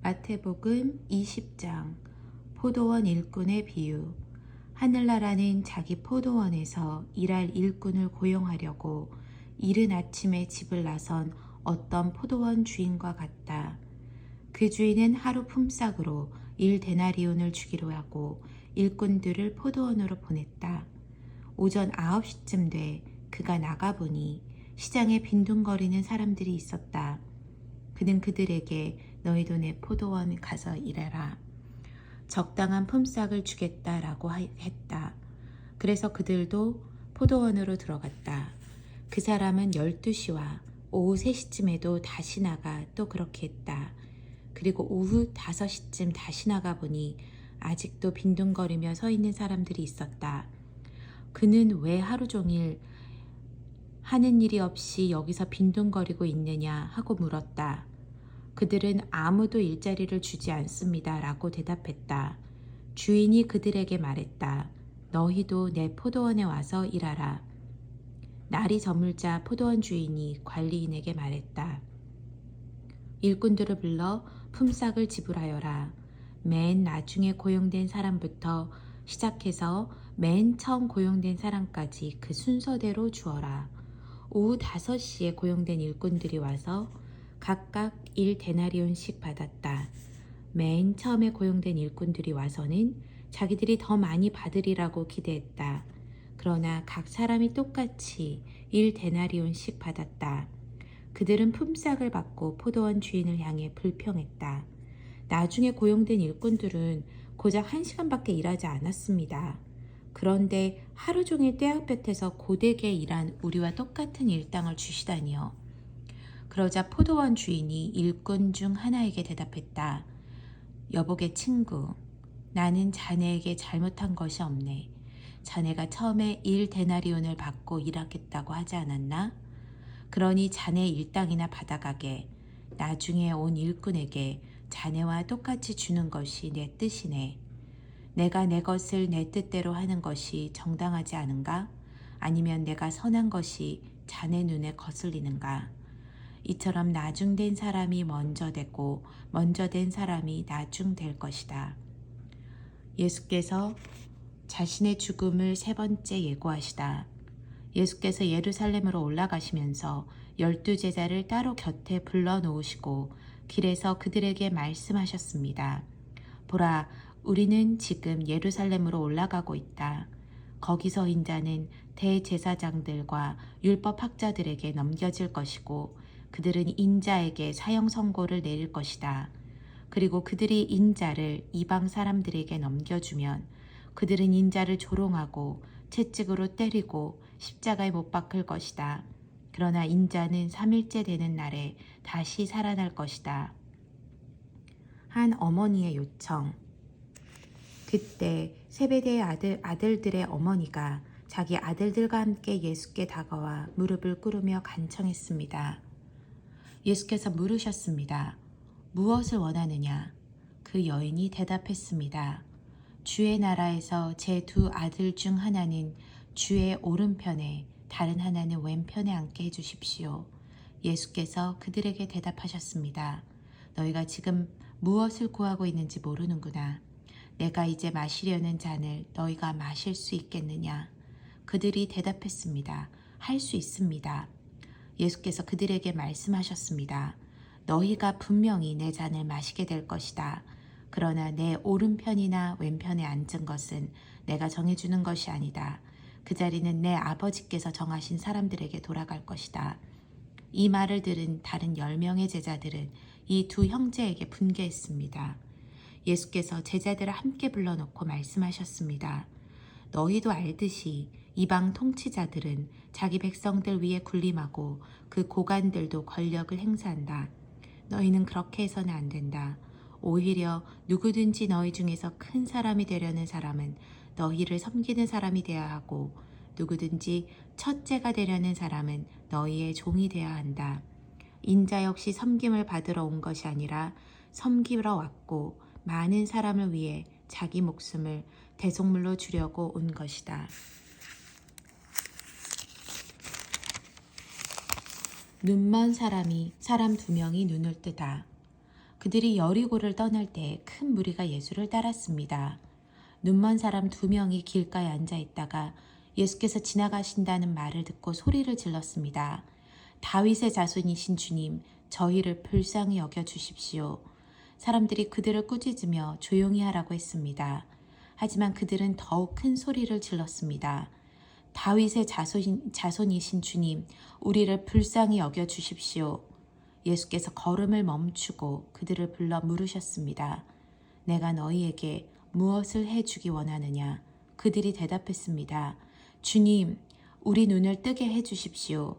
마태복음 20장 포도원 일꾼의 비유. 하늘나라는 자기 포도원에서 일할 일꾼을 고용하려고 이른 아침에 집을 나선 어떤 포도원 주인과 같다. 그 주인은 하루 품삯으로 1데나리온을 주기로 하고 일꾼들을 포도원으로 보냈다. 오전 9시쯤 돼 그가 나가보니 시장에 빈둥거리는 사람들이 있었다. 그는 그들에게 너희도 내 포도원 가서 일해라. 적당한 품삯을 주겠다라고 했다. 그래서 그들도 포도원으로 들어갔다. 그 사람은 12시와 오후 3시쯤에도 다시 나가 또 그렇게 했다. 그리고 오후 5시쯤 다시 나가보니 아직도 빈둥거리며 서 있는 사람들이 있었다. 그는 왜 하루 종일 하는 일이 없이 여기서 빈둥거리고 있느냐 하고 물었다. 그들은 아무도 일자리를 주지 않습니다 라고 대답했다. 주인이 그들에게 말했다. 너희도 내 포도원에 와서 일하라. 날이 저물자 포도원 주인이 관리인에게 말했다. 일꾼들을 불러 품삯을 지불하여라. 맨 나중에 고용된 사람부터 시작해서 맨 처음 고용된 사람까지 그 순서대로 주어라. 오후 5시에 고용된 일꾼들이 와서 각각 1데나리온씩 받았다. 맨 처음에 고용된 일꾼들이 와서는 자기들이 더 많이 받으리라고 기대했다. 그러나 각 사람이 똑같이 1데나리온씩 받았다. 그들은 품삯을 받고 포도원 주인을 향해 불평했다. 나중에 고용된 일꾼들은 고작 1시간밖에 일하지 않았습니다. 그런데 하루 종일 떼약볕에서 고되게 일한 우리와 똑같은 일당을 주시다니요. 그러자 포도원 주인이 일꾼 중 하나에게 대답했다. 여보게 친구, 나는 자네에게 잘못한 것이 없네. 자네가 처음에 1데나리온을 받고 일하겠다고 하지 않았나? 그러니 자네 일당이나 받아가게. 나중에 온 일꾼에게 자네와 똑같이 주는 것이 내 뜻이네. 내가 내 것을 내 뜻대로 하는 것이 정당하지 않은가? 아니면 내가 선한 것이 자네 눈에 거슬리는가? 이처럼 나중된 사람이 먼저 되고 먼저 된 사람이 나중될 것이다. 예수께서 자신의 죽음을 3번째 예고하시다. 예수께서 예루살렘으로 올라가시면서 12제자를 따로 곁에 불러놓으시고 길에서 그들에게 말씀하셨습니다. 보라, 우리는 지금 예루살렘으로 올라가고 있다. 거기서 인자는 대제사장들과 율법학자들에게 넘겨질 것이고 그들은 인자에게 사형 선고를 내릴 것이다. 그리고 그들이 인자를 이방 사람들에게 넘겨주면 그들은 인자를 조롱하고 채찍으로 때리고 십자가에 못 박을 것이다. 그러나 인자는 3일째 되는 날에 다시 살아날 것이다. 한 어머니의 요청. 그때 세베대의 아들들의 어머니가 자기 아들들과 함께 예수께 다가와 무릎을 꿇으며 간청했습니다. 예수께서 물으셨습니다. 무엇을 원하느냐? 그 여인이 대답했습니다. 주의 나라에서 제 2 아들 중 하나는 주의 오른편에 다른 하나는 왼편에 앉게 해주십시오. 예수께서 그들에게 대답하셨습니다. 너희가 지금 무엇을 구하고 있는지 모르는구나. 내가 이제 마시려는 잔을 너희가 마실 수 있겠느냐? 그들이 대답했습니다. 할 수 있습니다. 예수께서 그들에게 말씀하셨습니다. 너희가 분명히 내 잔을 마시게 될 것이다. 그러나 내 오른편이나 왼편에 앉은 것은 내가 정해주는 것이 아니다. 그 자리는 내 아버지께서 정하신 사람들에게 돌아갈 것이다. 이 말을 들은 다른 10명의 제자들은 이 2 형제에게 분개했습니다. 예수께서 제자들을 함께 불러놓고 말씀하셨습니다. 너희도 알듯이 이방 통치자들은 자기 백성들 위에 군림하고 그 고관들도 권력을 행사한다. 너희는 그렇게 해서는 안 된다. 오히려 누구든지 너희 중에서 큰 사람이 되려는 사람은 너희를 섬기는 사람이 되어야 하고 누구든지 첫째가 되려는 사람은 너희의 종이 되어야 한다. 인자 역시 섬김을 받으러 온 것이 아니라 섬기러 왔고 많은 사람을 위해 자기 목숨을 대속물로 주려고 온 것이다. 눈먼 사람 2명이 눈을 뜨다. 그들이 여리고를 떠날 때 큰 무리가 예수를 따랐습니다. 눈먼 사람 2명이 길가에 앉아 있다가 예수께서 지나가신다는 말을 듣고 소리를 질렀습니다. 다윗의 자손이신 주님, 저희를 불쌍히 여겨 주십시오. 사람들이 그들을 꾸짖으며 조용히 하라고 했습니다. 하지만 그들은 더욱 큰 소리를 질렀습니다. 다윗의 자손이신 주님, 우리를 불쌍히 여겨 주십시오. 예수께서 걸음을 멈추고 그들을 불러 물으셨습니다. 내가 너희에게 무엇을 해주기 원하느냐? 그들이 대답했습니다. 주님, 우리 눈을 뜨게 해주십시오.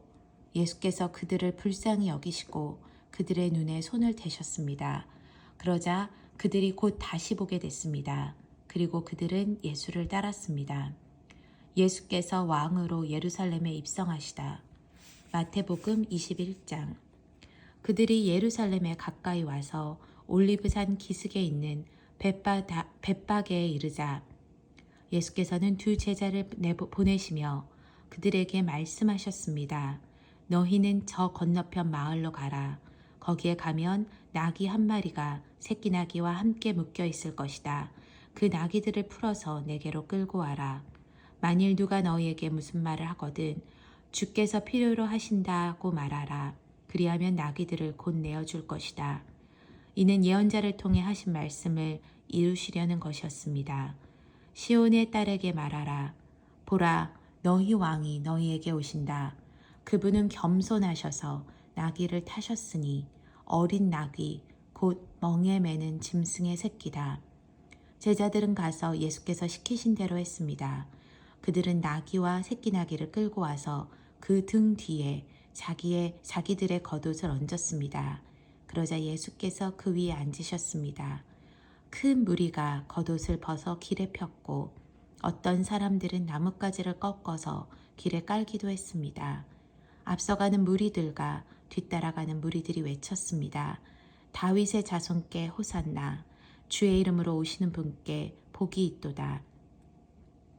예수께서 그들을 불쌍히 여기시고 그들의 눈에 손을 대셨습니다. 그러자 그들이 곧 다시 보게 됐습니다. 그리고 그들은 예수를 따랐습니다. 예수께서 왕으로 예루살렘에 입성하시다. 마태복음 21장. 그들이 예루살렘에 가까이 와서 올리브산 기슭에 있는 벳바게에 이르자 예수께서는 2 제자를 보내시며 그들에게 말씀하셨습니다. 너희는 저 건너편 마을로 가라. 거기에 가면 나귀 1마리가 새끼 나귀와 함께 묶여 있을 것이다. 그 나귀들을 풀어서 내게로 끌고 와라. 만일 누가 너희에게 무슨 말을 하거든 주께서 필요로 하신다고 말하라. 그리하면 나귀들을 곧 내어줄 것이다. 이는 예언자를 통해 하신 말씀을 이루시려는 것이었습니다. 시온의 딸에게 말하라. 보라, 너희 왕이 너희에게 오신다. 그분은 겸손하셔서 나귀를 타셨으니 어린 나귀 곧 멍에 매는 짐승의 새끼다. 제자들은 가서 예수께서 시키신 대로 했습니다. 그들은 나귀와 새끼 나귀를 끌고 와서 그 등 뒤에 자기들의 겉옷을 얹었습니다. 그러자 예수께서 그 위에 앉으셨습니다. 큰 무리가 겉옷을 벗어 길에 폈고 어떤 사람들은 나뭇가지를 꺾어서 길에 깔기도 했습니다. 앞서가는 무리들과 뒤따라가는 무리들이 외쳤습니다. 다윗의 자손께 호산나, 주의 이름으로 오시는 분께 복이 있도다.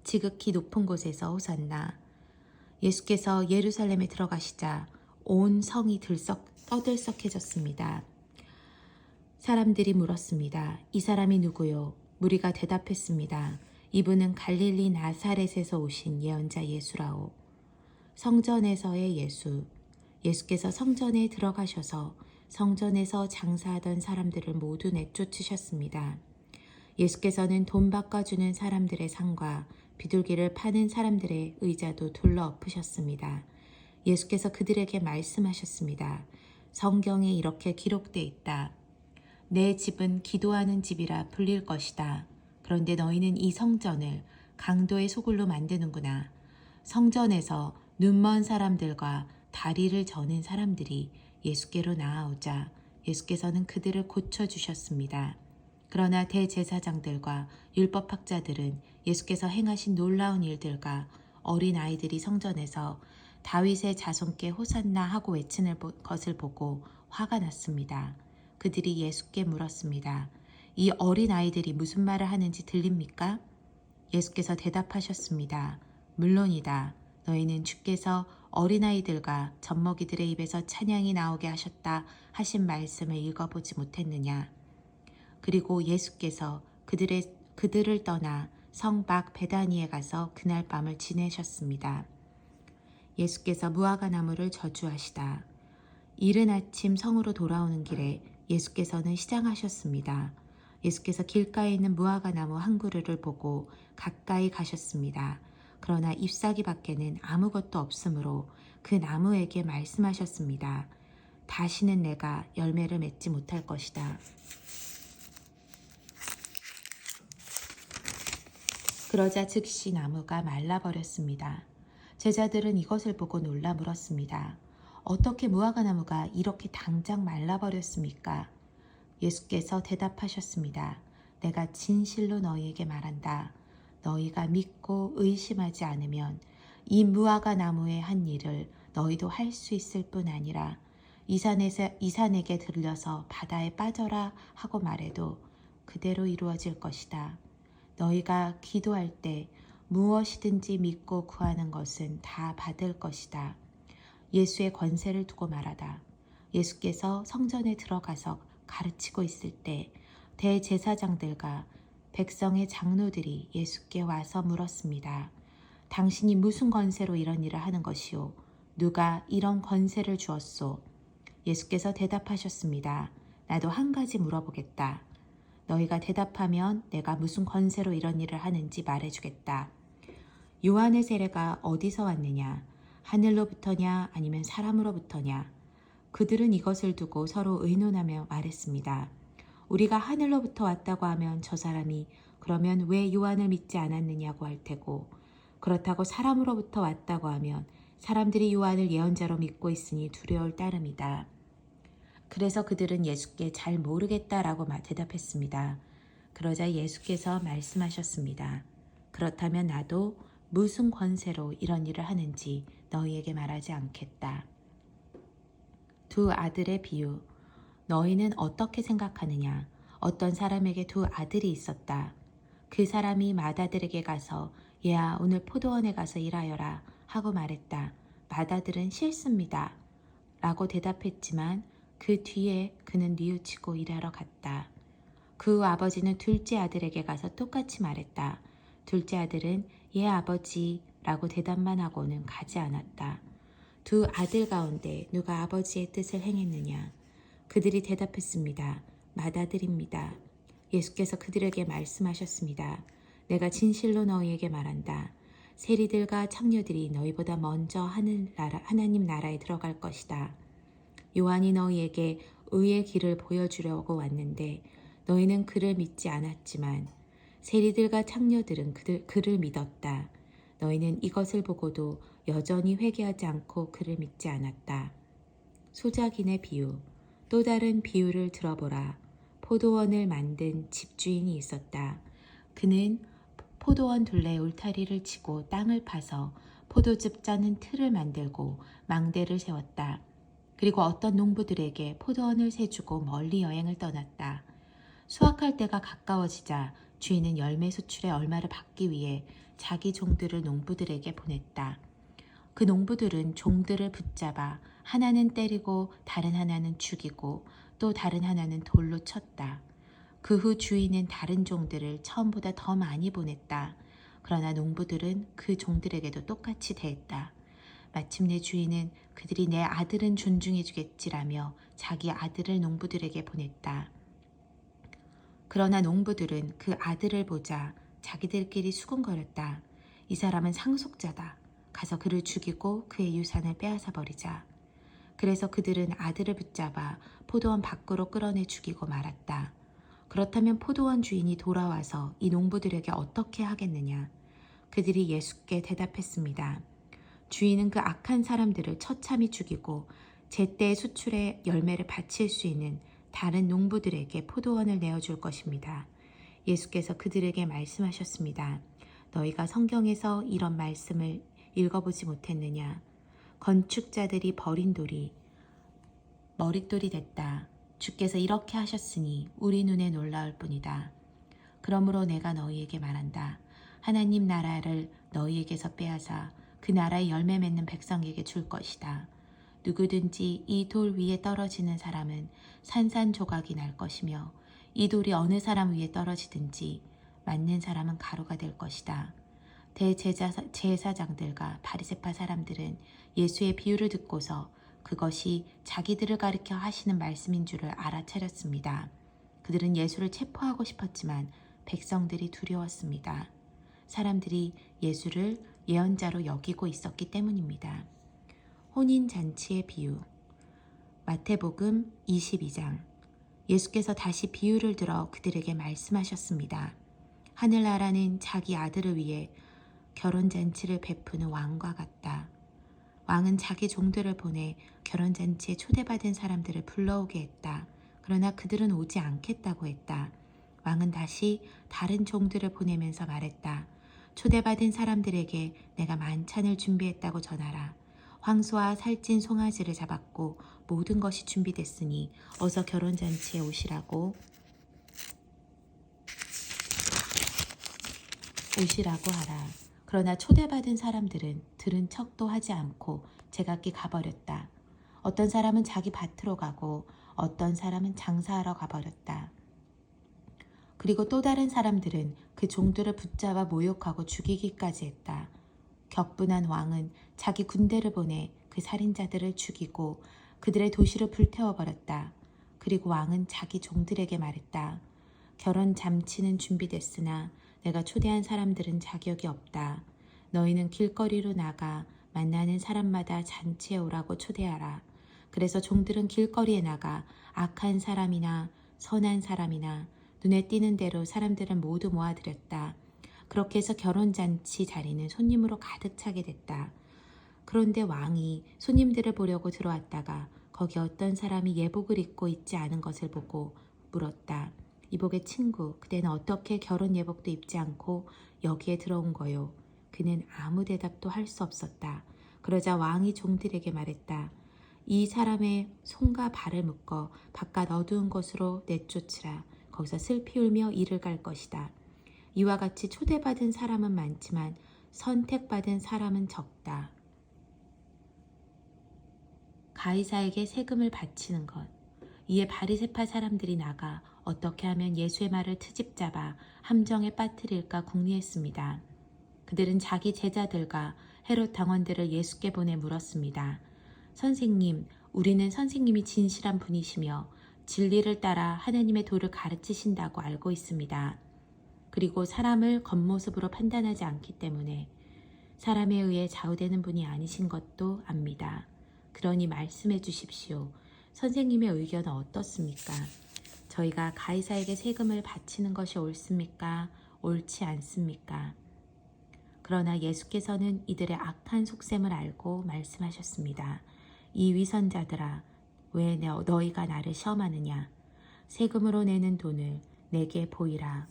지극히 높은 곳에서 호산나. 예수께서 예루살렘에 들어가시자 온 성이 떠들썩해졌습니다. 사람들이 물었습니다. 이 사람이 누구요? 무리가 대답했습니다. 이분은 갈릴리 나사렛에서 오신 예언자 예수라오. 성전에서의 예수. 예수께서 성전에 들어가셔서 성전에서 장사하던 사람들을 모두 내쫓으셨습니다. 예수께서는 돈 바꿔주는 사람들의 상과 비둘기를 파는 사람들의 의자도 둘러 엎으셨습니다. 예수께서 그들에게 말씀하셨습니다. 성경에 이렇게 기록돼 있다. 내 집은 기도하는 집이라 불릴 것이다. 그런데 너희는 이 성전을 강도의 소굴로 만드는구나. 성전에서 눈먼 사람들과 다리를 저는 사람들이 예수께로 나아오자 예수께서는 그들을 고쳐주셨습니다. 그러나 대제사장들과 율법학자들은 예수께서 행하신 놀라운 일들과 어린 아이들이 성전에서 다윗의 자손께 호산나 하고 외치는 것을 보고 화가 났습니다. 그들이 예수께 물었습니다. 이 어린 아이들이 무슨 말을 하는지 들립니까? 예수께서 대답하셨습니다. 물론이다. 너희는 주께서 어린아이들과 젖먹이들의 입에서 찬양이 나오게 하셨다 하신 말씀을 읽어보지 못했느냐? 그리고 예수께서 그들을 떠나 성 밖 베다니에 가서 그날 밤을 지내셨습니다. 예수께서 무화과 나무를 저주하시다. 이른 아침 성으로 돌아오는 길에 예수께서는 시장하셨습니다. 예수께서 길가에 있는 무화과 나무 한 그루를 보고 가까이 가셨습니다. 그러나 잎사귀 밖에는 아무것도 없으므로 그 나무에게 말씀하셨습니다. 다시는 내가 열매를 맺지 못할 것이다. 그러자 즉시 나무가 말라버렸습니다. 제자들은 이것을 보고 놀라 물었습니다. 어떻게 무화과 나무가 이렇게 당장 말라버렸습니까? 예수께서 대답하셨습니다. 내가 진실로 너희에게 말한다. 너희가 믿고 의심하지 않으면 이 무화과 나무의 한 일을 너희도 할 수 있을 뿐 아니라 이 산에게 들려서 바다에 빠져라 하고 말해도 그대로 이루어질 것이다. 너희가 기도할 때 무엇이든지 믿고 구하는 것은 다 받을 것이다. 예수의 권세를 두고 말하다. 예수께서 성전에 들어가서 가르치고 있을 때 대제사장들과 백성의 장로들이 예수께 와서 물었습니다. 당신이 무슨 권세로 이런 일을 하는 것이오? 누가 이런 권세를 주었소? 예수께서 대답하셨습니다. 나도 한 가지 물어보겠다. 너희가 대답하면 내가 무슨 권세로 이런 일을 하는지 말해주겠다. 요한의 세례가 어디서 왔느냐? 하늘로부터냐 아니면 사람으로부터냐? 그들은 이것을 두고 서로 의논하며 말했습니다. 우리가 하늘로부터 왔다고 하면 저 사람이 그러면 왜 요한을 믿지 않았느냐고 할 테고, 그렇다고 사람으로부터 왔다고 하면 사람들이 요한을 예언자로 믿고 있으니 두려울 따름이다. 그래서 그들은 예수께 잘 모르겠다라고 대답했습니다. 그러자 예수께서 말씀하셨습니다. 그렇다면 나도 무슨 권세로 이런 일을 하는지 너희에게 말하지 않겠다. 두 아들의 비유. 너희는 어떻게 생각하느냐? 어떤 사람에게 두 아들이 있었다. 그 사람이 맏아들에게 가서 얘야 오늘 포도원에 가서 일하여라 하고 말했다. 맏아들은 싫습니다 라고 대답했지만 그 뒤에 그는 뉘우치고 일하러 갔다. 그 아버지는 둘째 아들에게 가서 똑같이 말했다. 둘째 아들은 예 아버지 라고 대답만 하고는 가지 않았다. 두 아들 가운데 누가 아버지의 뜻을 행했느냐? 그들이 대답했습니다. 맏아들입니다. 예수께서 그들에게 말씀하셨습니다. 내가 진실로 너희에게 말한다. 세리들과 창녀들이 너희보다 먼저 하나님 나라에 들어갈 것이다. 요한이 너희에게 의의 길을 보여주려고 왔는데 너희는 그를 믿지 않았지만 세리들과 창녀들은 그를 믿었다. 너희는 이것을 보고도 여전히 회개하지 않고 그를 믿지 않았다. 소작인의 비유. 또 다른 비유를 들어보라. 포도원을 만든 집주인이 있었다. 그는 포도원 둘레 울타리를 치고 땅을 파서 포도즙 짜는 틀을 만들고 망대를 세웠다. 그리고 어떤 농부들에게 포도원을 세주고 멀리 여행을 떠났다. 수확할 때가 가까워지자 주인은 열매 수출의 얼마를 받기 위해 자기 종들을 농부들에게 보냈다. 그 농부들은 종들을 붙잡아 하나는 때리고 다른 하나는 죽이고 또 다른 하나는 돌로 쳤다. 그 후 주인은 다른 종들을 처음보다 더 많이 보냈다. 그러나 농부들은 그 종들에게도 똑같이 대했다. 마침내 주인은 그들이 내 아들은 존중해 주겠지라며 자기 아들을 농부들에게 보냈다. 그러나 농부들은 그 아들을 보자 자기들끼리 수군거렸다. 이 사람은 상속자다. 가서 그를 죽이고 그의 유산을 빼앗아 버리자. 그래서 그들은 아들을 붙잡아 포도원 밖으로 끌어내 죽이고 말았다. 그렇다면 포도원 주인이 돌아와서 이 농부들에게 어떻게 하겠느냐? 그들이 예수께 대답했습니다. 주인은 그 악한 사람들을 처참히 죽이고 제때 수출의 열매를 바칠 수 있는 다른 농부들에게 포도원을 내어줄 것입니다. 예수께서 그들에게 말씀하셨습니다. 너희가 성경에서 이런 말씀을 읽어보지 못했느냐? 건축자들이 버린 돌이 머릿돌이 됐다. 주께서 이렇게 하셨으니 우리 눈에 놀라울 뿐이다. 그러므로 내가 너희에게 말한다. 하나님 나라를 너희에게서 빼앗아 그 나라의 열매 맺는 백성에게 줄 것이다. 누구든지 이 돌 위에 떨어지는 사람은 산산조각이 날 것이며 이 돌이 어느 사람 위에 떨어지든지 맞는 사람은 가루가 될 것이다. 대제사장들과 바리새파 사람들은 예수의 비유를 듣고서 그것이 자기들을 가리켜 하시는 말씀인 줄을 알아차렸습니다. 그들은 예수를 체포하고 싶었지만 백성들이 두려웠습니다. 사람들이 예수를 예언자로 여기고 있었기 때문입니다. 혼인잔치의 비유. 마태복음 22장. 예수께서 다시 비유를 들어 그들에게 말씀하셨습니다. 하늘나라는 자기 아들을 위해 결혼잔치를 베푸는 왕과 같다. 왕은 자기 종들을 보내 결혼잔치에 초대받은 사람들을 불러오게 했다. 그러나 그들은 오지 않겠다고 했다. 왕은 다시 다른 종들을 보내면서 말했다. 초대받은 사람들에게 내가 만찬을 준비했다고 전하라. 황소와 살찐 송아지를 잡았고 모든 것이 준비됐으니 어서 결혼잔치에 오시라고 하라. 그러나 초대받은 사람들은 들은 척도 하지 않고 제각기 가버렸다. 어떤 사람은 자기 밭으로 가고 어떤 사람은 장사하러 가버렸다. 그리고 또 다른 사람들은 그 종들을 붙잡아 모욕하고 죽이기까지 했다. 격분한 왕은 자기 군대를 보내 그 살인자들을 죽이고 그들의 도시를 불태워버렸다. 그리고 왕은 자기 종들에게 말했다. 결혼 잔치는 준비됐으나 내가 초대한 사람들은 자격이 없다. 너희는 길거리로 나가 만나는 사람마다 잔치에 오라고 초대하라. 그래서 종들은 길거리에 나가 악한 사람이나 선한 사람이나 눈에 띄는 대로 사람들을 모두 모아들였다. 그렇게 해서 결혼잔치 자리는 손님으로 가득 차게 됐다. 그런데 왕이 손님들을 보려고 들어왔다가 거기 어떤 사람이 예복을 입고 있지 않은 것을 보고 물었다. 이복의 친구, 그대는 어떻게 결혼 예복도 입지 않고 여기에 들어온 거요? 그는 아무 대답도 할 수 없었다. 그러자 왕이 종들에게 말했다. 이 사람의 손과 발을 묶어 바깥 어두운 곳으로 내쫓으라. 거기서 슬피 울며 이를 갈 것이다. 이와 같이 초대받은 사람은 많지만 선택받은 사람은 적다. 가이사에게 세금을 바치는 것. 이에 바리새파 사람들이 나가 어떻게 하면 예수의 말을 트집잡아 함정에 빠뜨릴까 궁리했습니다. 그들은 자기 제자들과 헤롯 당원들을 예수께 보내 물었습니다. 선생님, 우리는 선생님이 진실한 분이시며 진리를 따라 하나님의 도를 가르치신다고 알고 있습니다. 그리고 사람을 겉모습으로 판단하지 않기 때문에 사람에 의해 좌우되는 분이 아니신 것도 압니다. 그러니 말씀해 주십시오. 선생님의 의견은 어떻습니까? 저희가 가이사에게 세금을 바치는 것이 옳습니까? 옳지 않습니까? 그러나 예수께서는 이들의 악한 속셈을 알고 말씀하셨습니다. 이 위선자들아, 왜 너희가 나를 시험하느냐? 세금으로 내는 돈을 내게 보이라.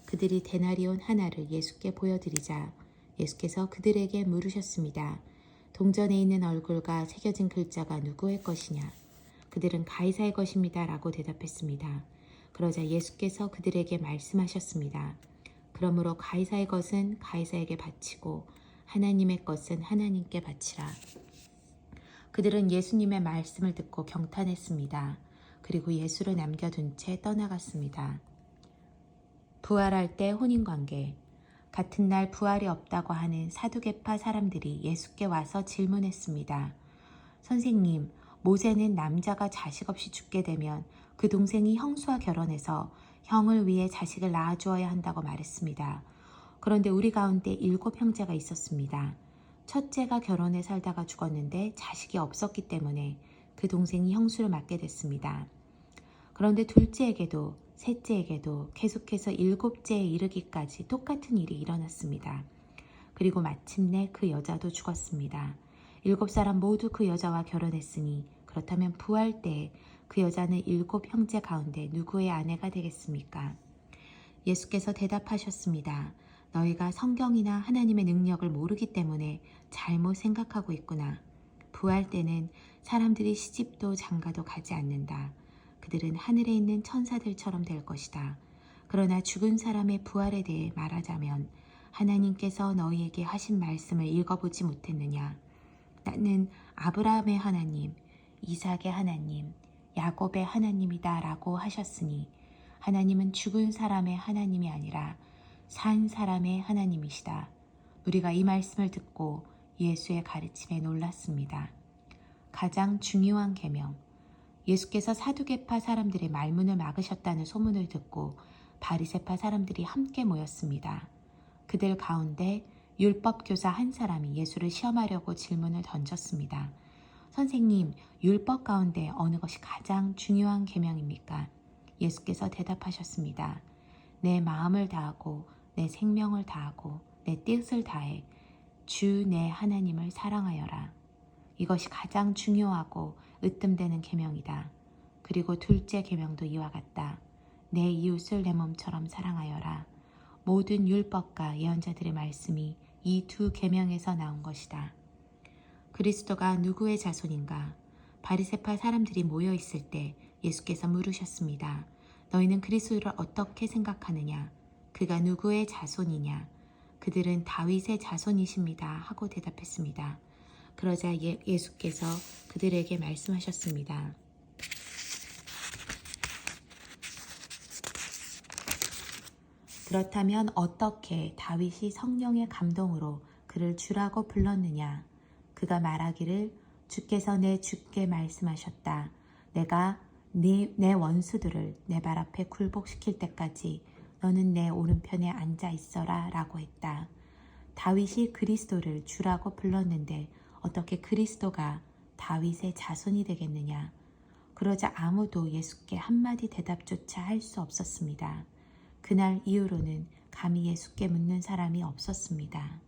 그들이 데나리온 하나를 예수께 보여드리자 예수께서 그들에게 물으셨습니다. 동전에 있는 얼굴과 새겨진 글자가 누구의 것이냐? 그들은 가이사의 것입니다. 라고 대답했습니다. 그러자 예수께서 그들에게 말씀하셨습니다. 그러므로 가이사의 것은 가이사에게 바치고 하나님의 것은 하나님께 바치라. 그들은 예수님의 말씀을 듣고 경탄했습니다. 그리고 예수를 남겨둔 채 떠나갔습니다. 부활할 때 혼인관계. 같은 날 부활이 없다고 하는 사두개파 사람들이 예수께 와서 질문했습니다. 선생님, 모세는 남자가 자식 없이 죽게 되면 그 동생이 형수와 결혼해서 형을 위해 자식을 낳아주어야 한다고 말했습니다. 그런데 우리 가운데 7 형제가 있었습니다. 첫째가 결혼해 살다가 죽었는데 자식이 없었기 때문에 그 동생이 형수를 맡게 됐습니다. 그런데 둘째에게도 셋째에게도 계속해서 7째에 이르기까지 똑같은 일이 일어났습니다. 그리고 마침내 그 여자도 죽었습니다. 7사람 모두 그 여자와 결혼했으니 그렇다면 부활 때에 그 여자는 7 형제 가운데 누구의 아내가 되겠습니까? 예수께서 대답하셨습니다. 너희가 성경이나 하나님의 능력을 모르기 때문에 잘못 생각하고 있구나. 부활 때는 사람들이 시집도 장가도 가지 않는다. 그들은 하늘에 있는 천사들처럼 될 것이다. 그러나 죽은 사람의 부활에 대해 말하자면 하나님께서 너희에게 하신 말씀을 읽어보지 못했느냐. 나는 아브라함의 하나님, 이삭의 하나님, 야곱의 하나님이다 라고 하셨으니 하나님은 죽은 사람의 하나님이 아니라 산 사람의 하나님이시다. 우리가 이 말씀을 듣고 예수의 가르침에 놀랐습니다. 가장 중요한 계명. 예수께서 사두개파 사람들의 말문을 막으셨다는 소문을 듣고 바리새파 사람들이 함께 모였습니다. 그들 가운데 율법교사 한 사람이 예수를 시험하려고 질문을 던졌습니다. 선생님, 율법 가운데 어느 것이 가장 중요한 계명입니까? 예수께서 대답하셨습니다. 내 마음을 다하고 내 생명을 다하고 내 뜻을 다해 주 내 하나님을 사랑하여라. 이것이 가장 중요하고 으뜸되는 계명이다. 그리고 둘째 계명도 이와 같다. 내 이웃을 내 몸처럼 사랑하여라. 모든 율법과 예언자들의 말씀이 이 2 계명에서 나온 것이다. 그리스도가 누구의 자손인가? 바리새파 사람들이 모여 있을 때 예수께서 물으셨습니다. 너희는 그리스도를 어떻게 생각하느냐? 그가 누구의 자손이냐? 그들은 다윗의 자손이십니다. 하고 대답했습니다. 그러자 예수께서 그들에게 말씀하셨습니다. 그렇다면 어떻게 다윗이 성령의 감동으로 그를 주라고 불렀느냐? 그가 말하기를 주께서 내 주께 말씀하셨다. 내가 내 원수들을 내 발 앞에 굴복시킬 때까지 너는 내 오른편에 앉아 있어라 라고 했다. 다윗이 그리스도를 주라고 불렀는데 어떻게 그리스도가 다윗의 자손이 되겠느냐? 그러자 아무도 예수께 한마디 대답조차 할 수 없었습니다. 그날 이후로는 감히 예수께 묻는 사람이 없었습니다.